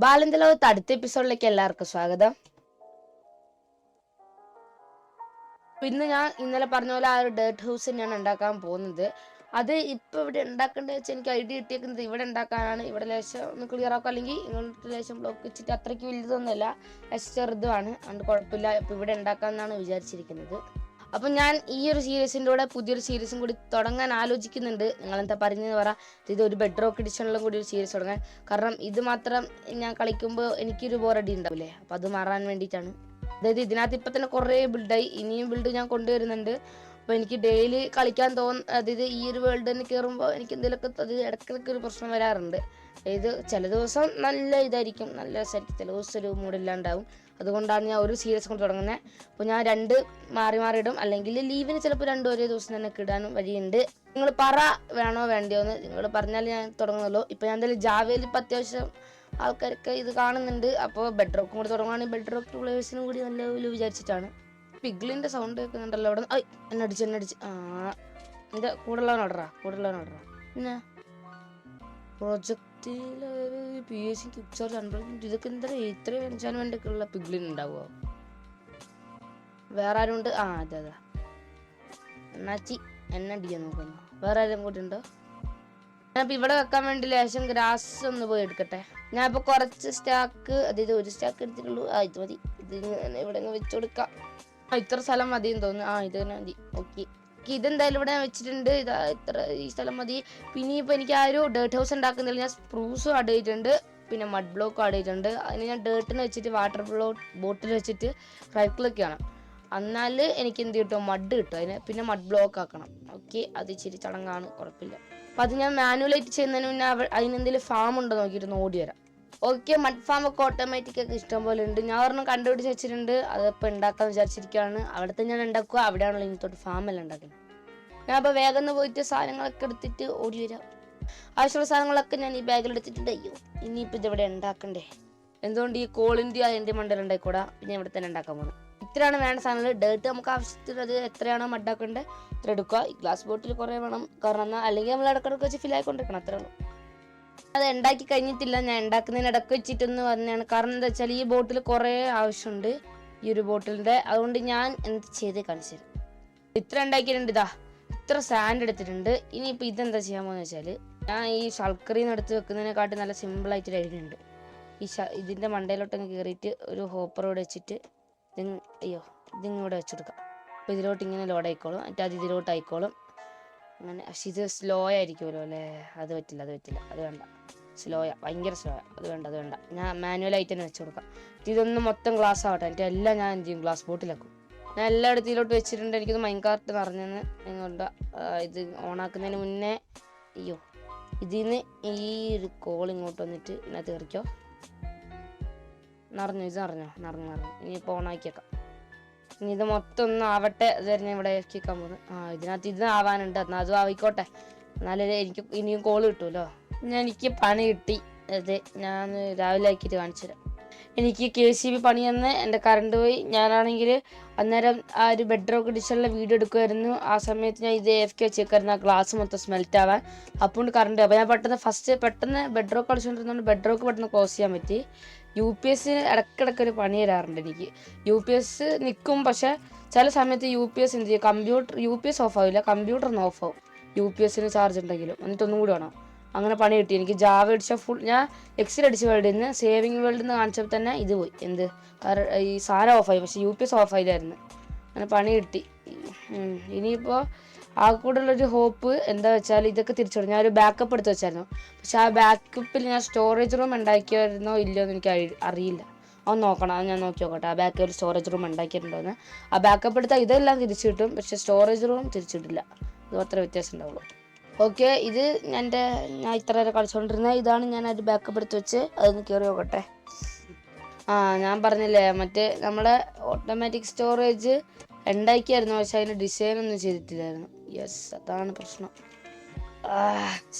ബാലന്റെ ലോകത്ത് അടുത്ത എപ്പിസോഡിലേക്ക് എല്ലാവർക്കും സ്വാഗതം. ഇന്ന് ഞാൻ ഇന്നലെ പറഞ്ഞ പോലെ ആ ഒരു ഡേർട്ട് ഹൗസ് തന്നെയാണ് ഉണ്ടാക്കാൻ പോകുന്നത്. അത് ഇപ്പോൾ ഇവിടെ ഉണ്ടാക്കേണ്ടത് വെച്ചാൽ എനിക്ക് ഐഡിയ കിട്ടിയേക്കുന്നത് ഇവിടെ ഉണ്ടാക്കാനാണ്. ഇവിടെ ലേശം ഒന്ന് ക്ലിയർ ആക്കുക, അല്ലെങ്കിൽ ഇങ്ങോട്ട് ലേശം ബ്ലോക്ക് വെച്ചിട്ട് അത്രയ്ക്ക് വലുതൊന്നുമല്ല, ലേശം ചെറുതുമാണ്, അതുകൊണ്ട് കുഴപ്പമില്ല. ഇപ്പോൾ ഇവിടെ ഉണ്ടാക്കാമെന്നാണ് വിചാരിച്ചിരിക്കുന്നത്. അപ്പം ഞാൻ ഈ ഒരു സീരീസിൻ്റെ കൂടെ പുതിയൊരു സീരീസും കൂടി തുടങ്ങാൻ ആലോചിക്കുന്നുണ്ട്. നിങ്ങളെന്താ പറയുന്നത് പറ. ഇത് ഒരു ബെഡ് റോക്ക് എഡിഷനിലും കൂടി ഒരു സീരീസ് തുടങ്ങാൻ. കാരണം ഇത് മാത്രം ഞാൻ കളിക്കുമ്പോൾ എനിക്കൊരു ബോറടി ഉണ്ടാവില്ലേ, അപ്പോൾ അത് മാറാൻ വേണ്ടിയിട്ടാണ്. അതായത് ഇതിനകത്ത് ഇപ്പം തന്നെ കുറേ ബിൽഡായി, ഇനിയും ബിൽഡ് ഞാൻ കൊണ്ടുവരുന്നുണ്ട്. അപ്പോൾ എനിക്ക് ഡെയിലി കളിക്കാൻ അതായത് ഈ ഒരു വേൾഡ് തന്നെ കയറുമ്പോൾ എനിക്ക് എന്തെങ്കിലുമൊക്കെ അത് ഇടയ്ക്കിടയ്ക്ക് ഒരു പ്രശ്നം വരാറുണ്ട്. ഇത് ചില ദിവസം നല്ല ഇതായിരിക്കും, നല്ല രസമായിരിക്കും, ചില ദിവസം ഒരു മൂഡില്ലാണ്ടാവും. അതുകൊണ്ടാണ് ഞാൻ ഒരു സീരീസ് കൊണ്ട് തുടങ്ങുന്നത്. അപ്പോൾ ഞാൻ രണ്ട് മാറി ഇടും, അല്ലെങ്കിൽ ലീവിന് ചിലപ്പോൾ ഒരേ ദിവസം തന്നെ ഇടാനും വഴിയുണ്ട്. നിങ്ങൾ പറ വേണോ വേണ്ടിയോ എന്ന് നിങ്ങൾ പറഞ്ഞാൽ ഞാൻ തുടങ്ങുമല്ലോ. ഇപ്പോൾ ഞാൻ എന്തായാലും ജാവയിൽ ഇപ്പം അത്യാവശ്യം ആൾക്കാരൊക്കെ ഇത് കാണുന്നുണ്ട്. അപ്പോൾ ബെഡ് റോക്കും കൂടി തുടങ്ങുകയാണെങ്കിൽ ബെഡ് റോക്ക് പ്ലേയേഴ്സിനും കൂടി നല്ല ഒരു വിചാരിച്ചിട്ടാണ്. പിഗ്ലിൻ്റെ സൗണ്ട് കേൾക്കുന്നുണ്ടല്ലോ അവിടെ. എണ്ണടിച്ച് എൻ്റെ കൂടുള്ളവനോടറാ പിന്നെ പ്രൊജക്റ്റിലൊരു PSC കിക്ചർ 100. ഇതൊക്കെ എന്താ ഇത്രയും എൻജോയ്മെൻ്റ് ഒക്കെ ഉള്ള പിഗ്ലിൻ ഉണ്ടാവുമോ? വേറെ ആരും ഉണ്ട്? അതെ എണ്ണാച്ചി എണ്ണടിക്കാൻ നോക്കുന്നു. വേറെ ആരും കൂടി ഉണ്ടോ? ഞാനിപ്പോൾ ഇവിടെ വെക്കാൻ വേണ്ടി ലേശം ഗ്രാസ് ഒന്ന് പോയി എടുക്കട്ടെ. ഞാനിപ്പോൾ കുറച്ച് സ്റ്റാക്ക്, അതായത് ഒരു സ്റ്റാക്ക് എടുത്തിട്ടുള്ളൂ. ഇത് മതി, ഇത് ഇവിടെ വെച്ച് കൊടുക്കാം. ഇത്ര സ്ഥലം മതിയെന്ന് തോന്നുന്നു. ഇത് തന്നെ മതി. ഓക്കെ, ഇതെന്തായാലും ഇവിടെ ഞാൻ വെച്ചിട്ടുണ്ട്. ഈ സ്ഥലം മതി. പിന്നെ ഇപ്പോൾ എനിക്ക് ആ ഒരു ഡേർട്ട് ഹൗസ് ഉണ്ടാക്കുന്നതിൽ ഞാൻ സ്പ്രൂസും ആഡ് ചെയ്തിട്ടുണ്ട്, പിന്നെ മഡ് ബ്ലോക്കും ആഡ് ചെയ്തിട്ടുണ്ട്. അതിന് ഞാൻ ഡേർട്ടിന് വെച്ചിട്ട് വാട്ടർ ബോട്ടിൽ വെച്ചിട്ട് റൈറ്റ് ക്ലിക്ക് ചെയ്യണം. എന്നാൽ എനിക്ക് എന്ത് കിട്ടും? മഡ് കിട്ടും. അതിന് പിന്നെ മഡ് ബ്ലോക്ക് ആക്കണം. ഓക്കെ, അത് ഇച്ചിരി ചടങ്ങാണ്, കുഴപ്പമില്ല. അപ്പം അത് ഞാൻ മാനുവലായിട്ട് ചെയ്യുന്നതിന് മുന്നേ അതിനെന്തെങ്കിലും ഫാം ഉണ്ടോ നോക്കിയിട്ട് ഓടി വരാം. ഓക്കെ, മഡ് ഫാം ഒക്കെ ഓട്ടോമാറ്റിക് ഒക്കെ ഇഷ്ടം പോലെ ഉണ്ട്. ഞാൻ ഒരെണ്ണം കണ്ടുപിടിച്ച് വെച്ചിട്ടുണ്ട്. അതിപ്പോൾ ഉണ്ടാക്കാമെന്ന് വിചാരിച്ചിരിക്കുകയാണ്. അവിടുത്തെ ഞാൻ ഉണ്ടാക്കുക, അവിടെയാണല്ലോ ഇനി തൊട്ട് ഫാമെല്ലാം ഉണ്ടാക്കുന്നത്. ഞാൻ അപ്പോൾ വേഗം പോയിട്ട് സാധനങ്ങളൊക്കെ എടുത്തിട്ട് ഓടി വരാം. ആവശ്യമുള്ള സാധനങ്ങളൊക്കെ ഞാൻ ഈ ബാഗിൽ എടുത്തിട്ടുണ്ട്. അയ്യോ, ഇനിയിപ്പോൾ ഇതിവിടെ ഉണ്ടാക്കണ്ടേ? എന്തുകൊണ്ട് ഈ കോൾ ഇന്ത്യ എൻ്റെ മണ്ടയിൽ ഉണ്ടായിക്കൂടാ? പിന്നെ ഇവിടെ തന്നെ ഉണ്ടാക്കാൻ പോകുന്നത്. ഇത്രയാണ് വേണ്ട സാധനങ്ങൾ. ഡേർട്ട് നമുക്ക് ആവശ്യത്തിനത് എത്രയാണോ മഡാക്കേണ്ടത് ഇത്ര എടുക്കുക. ഈ ഗ്ലാസ് ബോട്ടിൽ കുറേ വേണം, കാരണം അല്ലെങ്കിൽ നമ്മൾ ഇടക്കിടക്ക് വെച്ച് ഫില്ലായിക്കൊണ്ടിരിക്കണം, അത്രേ ഉള്ളൂ. അത് ഉണ്ടാക്കി കഴിഞ്ഞിട്ടില്ല, ഞാൻ ഉണ്ടാക്കുന്നതിന് ഇടയ്ക്ക് വെച്ചിട്ടൊന്ന് വന്നതാണ്. കാരണം എന്താ വെച്ചാൽ ഈ ബോട്ടിൽ കുറേ ആവശ്യമുണ്ട്, ഈ ഒരു ബോട്ടിലിൻ്റെ. അതുകൊണ്ട് ഞാൻ എന്ത് ചെയ്ത് കാണിച്ചു തരാം. ഇത്ര ഉണ്ടാക്കിയിട്ടുണ്ട്. ഇത്ര സാൻഡ് എടുത്തിട്ടുണ്ട്. ഇനിയിപ്പോൾ ഇതെന്താ ചെയ്യാൻ പോകുന്നത് വെച്ചാൽ, ഞാൻ ഈ ഷൾക്കറിന്ന് എടുത്ത് വെക്കുന്നതിനെക്കാട്ടി നല്ല സിമ്പിളായിട്ടൊരു ഐഡിയ ഉണ്ട്. ഇതിൻ്റെ മണ്ടയിലോട്ടങ്ങ് കയറിയിട്ട് ഒരു ഹോപ്പറോട് വെച്ചിട്ട് ഇതിങ്ങോട്ട് വെച്ചെടുക്കാം. അപ്പോൾ ഇതിലോട്ട് ഇങ്ങനെ ലോഡ് ആയിക്കോളും, എന്നിട്ട് അത് ഇതിലോട്ട് ആയിക്കോളും അങ്ങനെ. പക്ഷെ ഇത് സ്ലോ ആയിരിക്കുമല്ലോ അല്ലേ? അത് പറ്റില്ല, അത് വേണ്ട. ഭയങ്കര സ്ലോ. അത് വേണ്ട. ഞാൻ മാനുവലായിട്ട് തന്നെ വെച്ച് കൊടുക്കാം. ഇതൊന്ന് മൊത്തം ഗ്ലാസ് ആവട്ടെ, എന്നിട്ട് എല്ലാം ഞാൻ എന്ത് ചെയ്യും? ഗ്ലാസ് ബോട്ടിലാക്കും. ഞാൻ എല്ലായിടത്തും ഇതിലോട്ട് വെച്ചിട്ടുണ്ട്. എനിക്കൊന്ന് മൈൻകാർട്ട് നിറഞ്ഞെന്ന് നിങ്ങളുടെ ഇത് ഓണാക്കുന്നതിന് മുന്നേ ഇതിന്ന് ഈ ഒരു കോൾ ഇങ്ങോട്ട് വന്നിട്ട് ഇതിനകത്ത് കയറിക്കോ. നിറഞ്ഞു. ഇനിയിപ്പോൾ ഓണാക്കിയേക്കാം. ഇനി ഇത് മൊത്തം ഒന്നും ആവട്ടെ. അത് തന്നെ ഇവിടെ ഇറക്കിക്കാൻ പോകുന്നത്. ഇതിനകത്ത് ഇത് ആവാനുണ്ട്, എന്നാൽ അതും ആവിക്കോട്ടെ, എന്നാലേ എനിക്ക് ഇനിയും കോള് കിട്ടുമല്ലോ. എനിക്ക് പണി കിട്ടി. അതെ, ഞാൻ രാവിലെ ആക്കിയിട്ട് കാണിച്ചു തരാം. എനിക്ക് KCB പണി തന്ന് എൻ്റെ കറണ്ട് പോയി. ഞാനാണെങ്കിൽ അന്നേരം ആ ഒരു ബെഡ് റോക്ക് എഡിഷനിലെ വീഡിയോ എടുക്കുമായിരുന്നു. ആ സമയത്ത് ഞാൻ ഇത് AFK വെച്ചേക്കായിരുന്നു, ആ ഗ്ലാസ് മൊത്തം സ്മെൽറ്റ് ആവാൻ. അപ്പോൾ കറണ്ട്. അപ്പോൾ ഞാൻ പെട്ടെന്ന് ബെഡ് റോക്ക് കളിച്ചുകൊണ്ടിരുന്നതുകൊണ്ട് ബെഡ് റോക്ക് പെട്ടെന്ന് ക്ലോസ് ചെയ്യാൻ പറ്റി. UPS ഇടയ്ക്കിടയ്ക്കൊരു പണി തരാറുണ്ട് എനിക്ക്. UPS നിൽക്കും, പക്ഷേ ചില സമയത്ത് UPS എന്ത് ചെയ്യും? UPS ഓഫ് ആവില്ല, കമ്പ്യൂട്ടറിന് ഓഫ് ആവും. UPS ചാർജ് ഉണ്ടെങ്കിലും. എന്നിട്ടൊന്നും കൂടി വേണം. അങ്ങനെ പണി കിട്ടി എനിക്ക്. ജാവ അടിച്ച ഞാൻ എക്സിൽ അടിച്ച വേൾഡിൽ നിന്ന് സേവിങ് വേൾഡിൽ നിന്ന് കാണിച്ചപ്പോൾ തന്നെ ഇത് പോയി. ഈ സാധനം ഓഫായി, പക്ഷേ UPS ഓഫായില്ലായിരുന്നു. അങ്ങനെ പണി കിട്ടി. ഇനിയിപ്പോൾ ആ കൂടെയുള്ളൊരു ഹോപ്പ് എന്താ വെച്ചാൽ ഇതൊക്കെ തിരിച്ചോടും. ഞാനൊരു ബാക്കപ്പ് എടുത്ത് വെച്ചായിരുന്നു, പക്ഷെ ആ ബാക്കപ്പിൽ ഞാൻ സ്റ്റോറേജ് റൂം ഉണ്ടാക്കിയായിരുന്നോ ഇല്ലയോ എന്ന് എനിക്ക് അറിയില്ല. അത് നോക്കണം, അത് ഞാൻ നോക്കി നോക്കട്ടെ. ആ ബാക്കപ്പിൽ സ്റ്റോറേജ് റൂം ഉണ്ടാക്കിയിട്ടുണ്ടോയെന്ന്. ആ ബാക്കപ്പ് എടുത്താൽ ഇതെല്ലാം തിരിച്ചു കിട്ടും, പക്ഷേ സ്റ്റോറേജ് റൂം തിരിച്ചിട്ടില്ല. അത് അത്ര വ്യത്യാസം ഉണ്ടാവുള്ളൂ. ഓക്കെ, ഇത് ഞാൻ ഇത്ര വരെ കളിച്ചുകൊണ്ടിരുന്നത്. ഇതാണ് ഞാൻ ഒരു ബാക്കപ്പ് എടുത്ത് വെച്ച് അതൊന്ന് കയറി നോക്കട്ടെ. ഞാൻ പറഞ്ഞില്ലേ, മറ്റേ നമ്മളെ ഓട്ടോമാറ്റിക് സ്റ്റോറേജ് ഉണ്ടാക്കിയായിരുന്നു, പക്ഷെ അതിന് ഡിസൈൻ ഒന്നും ചെയ്തിട്ടില്ലായിരുന്നു. അതാണ് പ്രശ്നം.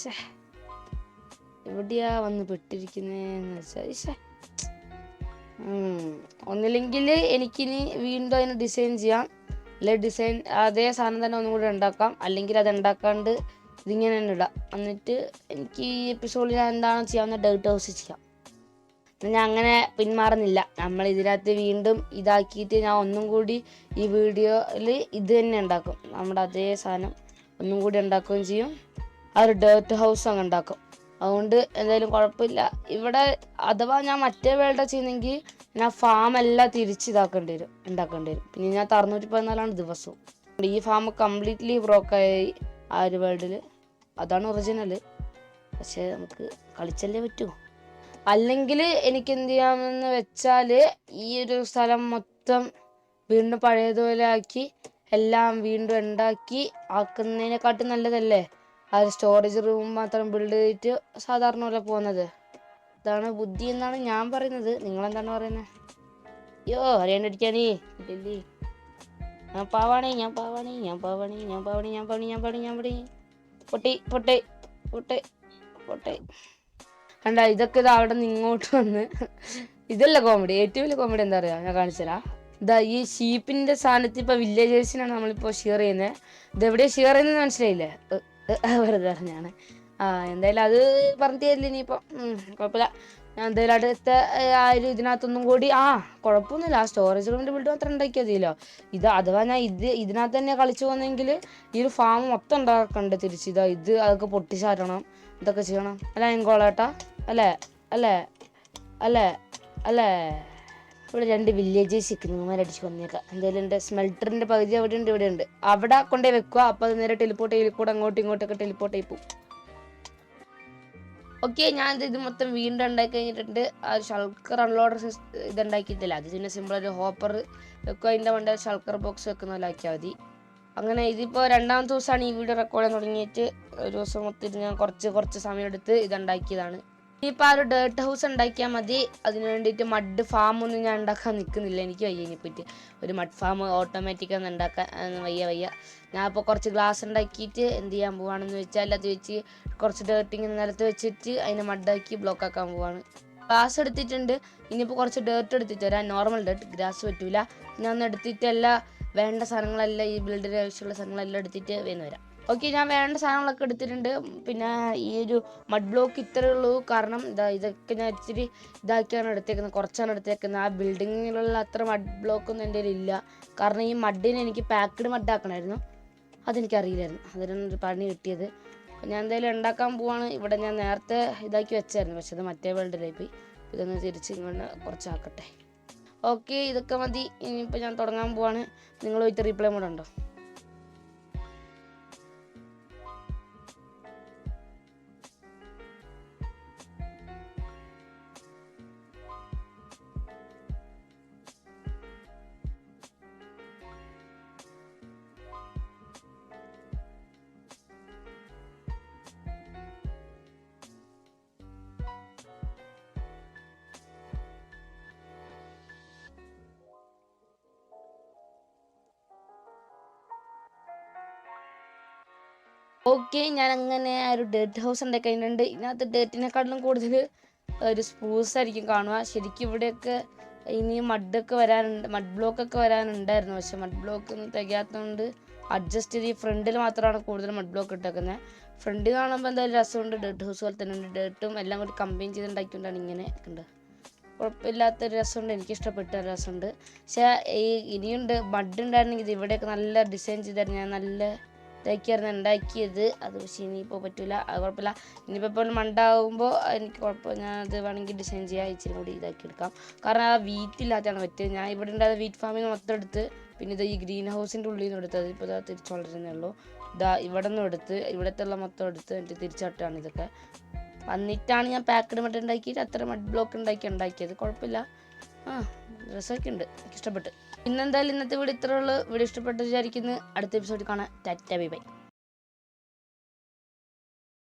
എവിടെയാ വന്ന് പെട്ടിരിക്കുന്നതെന്ന് വെച്ചാൽ, ഒന്നില്ലെങ്കിൽ എനിക്കിനി വീണ്ടും അതിന് ഡിസൈൻ ചെയ്യാം, അല്ലെങ്കിൽ അതേ സാധനം തന്നെ ഒന്നും കൂടി ഉണ്ടാക്കാം, അല്ലെങ്കിൽ അത് ഉണ്ടാക്കാണ്ട് ഇതിങ്ങനെ തന്നെ ഇടാം. എന്നിട്ട് എനിക്ക് ഈ എപ്പിസോഡിൽ ഞാൻ എന്താണ് ചെയ്യാവുന്ന ഡേർട്ട് ഹൗസ് ചെയ്യാം. ഞാൻ അങ്ങനെ പിന്മാറുന്നില്ല. നമ്മൾ ഇതിനകത്ത് വീണ്ടും ഇതാക്കിയിട്ട് ഞാൻ ഒന്നും കൂടി ഈ വീഡിയോയിൽ ഇത് തന്നെ ഉണ്ടാക്കും. നമ്മുടെ അതേ സാധനം ഒന്നും കൂടി ഉണ്ടാക്കുകയും ചെയ്യും. ആ ഒരു ഡേർട്ട് ഹൗസ് അങ്ങ് ഉണ്ടാക്കും. അതുകൊണ്ട് എന്തായാലും കുഴപ്പമില്ല. ഇവിടെ അഥവാ ഞാൻ മറ്റേ വേൾഡ് ചെയ്യുന്നെങ്കിൽ ഞാൻ ഫാമെല്ലാം തിരിച്ച് ഉണ്ടാക്കേണ്ടി വരും. പിന്നെ ഞാൻ 614 ദിവസവും ഈ ഫാം കംപ്ലീറ്റ്ലി ബ്രോക്കായി ആ ഒരു വേൾഡിൽ. അതാണ് ഒറിജിനൽ. പക്ഷേ നമുക്ക് കളിച്ചല്ലേ പറ്റൂ. അല്ലെങ്കിൽ എനിക്ക് എന്ത് ചെയ്യാമെന്ന് വെച്ചാൽ ഈ ഒരു സ്ഥലം മൊത്തം വീണ്ടും പഴയതുപോലെ ആക്കി എല്ലാം വീണ്ടും ഉണ്ടാക്കി ആക്കുന്നതിനെക്കാട്ടും നല്ലതല്ലേ ആ ഒരു സ്റ്റോറേജ് റൂം മാത്രം ബിൽഡ് ചെയ്തിട്ട് സാധാരണ പോലെ പോകുന്നത്. ഇതാണ് ബുദ്ധി എന്നാണ് ഞാൻ പറയുന്നത്. നിങ്ങളെന്താണ് പറയുന്നത്? അയ്യോ അറിയാണ്ടടിക്കാനേ ഇല്ലേ. ഞാൻ പാവാണേ പൊട്ടെ. കണ്ട ഇതൊക്കെ ഇത് അവിടെ നിന്ന് ഇങ്ങോട്ട് വന്ന് ഇതല്ല കോമഡി. ഏറ്റവും വലിയ കോമഡി എന്താ പറയുക, ഞാൻ കാണിച്ചുതരാം. ഇതാ ഈ ഷീപ്പിന്റെ സ്ഥാനത്ത് ഇപ്പൊ വില്ലേജേഴ്സിനാണ് നമ്മളിപ്പോ ഷെയർ ചെയ്യുന്നത്. ഇതെവിടെയാ ഷെയർ ചെയ്യുന്നത് മനസ്സിലായില്ലേ? വെറുതെ പറഞ്ഞാണ്. എന്തായാലും അത് പറഞ്ഞു തരില്ല ഇനിയിപ്പം. കുഴപ്പമില്ല. ഞാൻ എന്തായാലും അടുത്ത ആ ഒരു ഇതിനകത്തൊന്നും കൂടി കുഴപ്പമൊന്നുമില്ല. ആ സ്റ്റോറേജ് റൂമിന്റെ ബിൽഡ് മാത്രം ഉണ്ടാക്കിയാൽ മതിയല്ലോ. അഥവാ ഞാൻ ഇതിനകത്ത് തന്നെ കളിച്ചു പോകുന്നെങ്കിൽ ഈ ഒരു ഫാം മൊത്തം ഉണ്ടാക്കണ്ടേ തിരിച്ച്. ഇത് അതൊക്കെ പൊട്ടിച്ചാറ്റണം, ഇതൊക്കെ ചെയ്യണം. അല്ല എങ്കോളേട്ടാ? അല്ലേ അല്ലേ അല്ലേ അല്ലേ ഇവിടെ 2 വില്ലേജേഴ്സ് നിൽക്കുന്നവരടിച്ച് വന്നേക്കാം. എന്തായാലും എൻ്റെ സ്മെൽറ്ററിൻ്റെ പകുതി അവിടെ ഉണ്ട്. അവിടെ കൊണ്ടേ വെക്കുക. അപ്പോൾ അത് നേരെ ടെലിപ്പോർട്ട് ചെയ്ത് അങ്ങോട്ടും ഇങ്ങോട്ടൊക്കെ ടെലിപ്പോർട്ട് ചെയ്ത് പോകും. ഓക്കെ, ഞാൻ ഇത് മൊത്തം വീണ്ടും ഉണ്ടാക്കി കഴിഞ്ഞിട്ടുണ്ട്. ആ ഷൾക്കർ അൺലോഡർ ഇതുണ്ടാക്കിയിട്ടില്ല. അത് പിന്നെ സിമ്പിൾ ഒരു ഹോപ്പർ വെക്കുക. അതിൻ്റെ മണ്ടയിൽ ഷൾക്കർ ബോക്സ് വെക്കുന്നതിലാക്കിയാൽ മതി. അങ്ങനെ ഇതിപ്പോൾ 2ാമത്തെ ദിവസമാണ് ഈ വീഡിയോ റെക്കോർഡ് ചെയ്യാൻ തുടങ്ങിയിട്ട്. ഒരു ദിവസം മൊത്തം ഞാൻ കുറച്ച് സമയം എടുത്ത് ഇതുണ്ടാക്കിയതാണ്. ഇനിയിപ്പോൾ ആ ഒരു ഡേർട്ട് ഹൗസ് ഉണ്ടാക്കിയാൽ മതി. അതിന് വേണ്ടിയിട്ട് മഡ് ഫാം ഒന്നും ഞാൻ ഉണ്ടാക്കാൻ നിൽക്കുന്നില്ല. എനിക്ക് വയ്യ ഇനിയിപ്പോയിട്ട് ഒരു മഡ് ഫാം ഓട്ടോമാറ്റിക്കൊന്നും ഉണ്ടാക്കാൻ വയ്യ. ഞാൻ ഇപ്പോൾ കുറച്ച് ഗ്ലാസ് ഉണ്ടാക്കിയിട്ട് എന്ത് ചെയ്യാൻ പോവാണെന്ന് വെച്ചാൽ അത് വെച്ച് കുറച്ച് ഡേർട്ടിങ് നിലത്ത് വെച്ചിട്ട് അതിനെ മഡാക്കി ബ്ലോക്ക് ആക്കാൻ പോവാണ്. ഗ്ലാസ് എടുത്തിട്ടുണ്ട്. ഇനിയിപ്പോൾ കുറച്ച് ഡേർട്ട് എടുത്തിട്ട് വരാം. നോർമൽ ഡേർട്ട്, ഗ്രാസ് പറ്റൂല. ഞാൻ ഒന്ന് എടുത്തിട്ട് വേണ്ട സാധനങ്ങളെല്ലാം ഈ ബിൽഡിന് ആവശ്യമുള്ള സാധനങ്ങളെല്ലാം എടുത്തിട്ട് വരാം. ഓക്കെ, ഞാൻ വേണ്ട സാധനങ്ങളൊക്കെ എടുത്തിട്ടുണ്ട്. പിന്നെ ഈ ഒരു മഡ് ബ്ലോക്ക് ഇത്രയേ ഉള്ളൂ. കാരണം ഇതൊക്കെ ഞാൻ ഇച്ചിരി ഇതാക്കിയാണ് എടുത്തേക്കുന്നത്, കുറച്ചാണ് എടുത്തേക്കുന്നത്. ആ ബിൽഡിങ്ങിലുള്ള അത്ര മഡ് ബ്ലോക്കൊന്നും എൻ്റെ കയ്യിലില്ല. കാരണം ഈ മഡിന് എനിക്ക് പാക്ക്ഡ് മഡ് ആക്കണമായിരുന്നു. അതെനിക്കറിയില്ലായിരുന്നു. അതിനാണ് ഒരു പണി കിട്ടിയത്. ഞാൻ എന്തായാലും ഉണ്ടാക്കാൻ പോവാണ്. ഇവിടെ ഞാൻ നേരത്തെ ഇതാക്കി വെച്ചായിരുന്നു, പക്ഷെ അത് മറ്റേ വേൾഡിലായി പോയി. ഇതൊന്ന് തിരിച്ച് ഇങ്ങോട്ട് കുറച്ചാക്കട്ടെ. ഓക്കെ, ഇതൊക്കെ മതി. ഇനിയിപ്പോൾ ഞാൻ തുടങ്ങാൻ പോവാണ്. നിങ്ങൾ പോയിട്ട് റീപ്ലൈ മോഡ് ഉണ്ടോ? ഓക്കെ, ഞാൻ അങ്ങനെ ഒരു ഡേർട്ട് ഹൗസ് ഉണ്ടാക്കി കഴിഞ്ഞിട്ടുണ്ട്. ഇതിനകത്ത് ഡേർട്ടിനെക്കാട്ടിലും കൂടുതൽ ഒരു സ്പൂസ് ആയിരിക്കും കാണുക. ശരിക്കും ഇവിടെയൊക്കെ ഇനി മഡ് ബ്ലോക്കൊക്കെ വരാനുണ്ടായിരുന്നു. പക്ഷെ മഡ് ബ്ലോക്ക് ഒന്നും തികയാത്തതുകൊണ്ട് അഡ്ജസ്റ്റ് ചെയ്ത് ഈ ഫ്രണ്ടിൽ മാത്രമാണ് കൂടുതൽ മഡ് ബ്ലോക്ക് ഇട്ടേക്കുന്നത്. ഫ്രണ്ടിൽ കാണുമ്പോൾ എന്തായാലും രസമുണ്ട്. ഡേർട്ട് ഹൗസ് പോലെ തന്നെ ഉണ്ട്. ഡേർട്ടും എല്ലാം കൂടി കമ്പൈൻ ചെയ്ത് ഉണ്ടാക്കിക്കൊണ്ടാണ് ഇങ്ങനെ ഉണ്ട്. കുഴപ്പമില്ലാത്തൊരു രസമുണ്ട്. എനിക്കിഷ്ടപ്പെട്ട രസമുണ്ട്. പക്ഷേ ഇനിയുണ്ട് മഡ് ഉണ്ടായിരുന്നെങ്കിൽ ഇവിടെയൊക്കെ നല്ല ഡിസൈൻ ചെയ്തായിരുന്നു. ഞാൻ നല്ല ഇതൊക്കെയായിരുന്നു ഉണ്ടാക്കിയത്. അത് പക്ഷേ ഇനിയിപ്പോൾ പറ്റില്ല. അത് കുഴപ്പമില്ല. ഇനിയിപ്പോൾ എപ്പോഴും മണ്ടാകുമ്പോൾ എനിക്ക് കുഴപ്പമില്ല. ഞാൻ അത് വേണമെങ്കിൽ ഡിസൈൻ ചെയ്യാം, ഇച്ചിരി കൂടി ഇതാക്കി എടുക്കാം. കാരണം ആ വീറ്റില്ലാത്തതാണ് പറ്റിയത്. ഞാൻ ഇവിടെ ഉണ്ടായത് വീറ്റ് ഫാമിൽ നിന്ന് മൊത്തം എടുത്ത്, പിന്നെ ഇത് ഈ ഗ്രീൻ ഹൗസിൻ്റെ ഉള്ളിൽ നിന്ന് എടുത്തത്. ഇപ്പോൾ ഇതാ തിരിച്ചു വളരുന്നേ ഉള്ളൂ. ഇവിടെ നിന്നും എടുത്ത്, ഇവിടത്തുള്ള മൊത്തം എടുത്ത് എന്നിട്ട് തിരിച്ചട്ടാണ് ഇതൊക്കെ വന്നിട്ടാണ് ഞാൻ പാക്കഡ് മഡ് ഉണ്ടാക്കിയിട്ട് അത്ര മഡ് ബ്ലോക്ക് ഉണ്ടാക്കിയത്. കുഴപ്പമില്ല. രസമൊക്കെ ഉണ്ട്. എനിക്കിഷ്ടപ്പെട്ട്. ഇന്നെന്തായാലും ഇന്നത്തെ വീഡിയോ ഇത്രയുള്ളൂ. വീഡിയോ ഇഷ്ടപ്പെട്ട് വിചാരിക്കുന്നു. അടുത്ത എപ്പിസോഡിൽ കാണാം. Tata bye bye.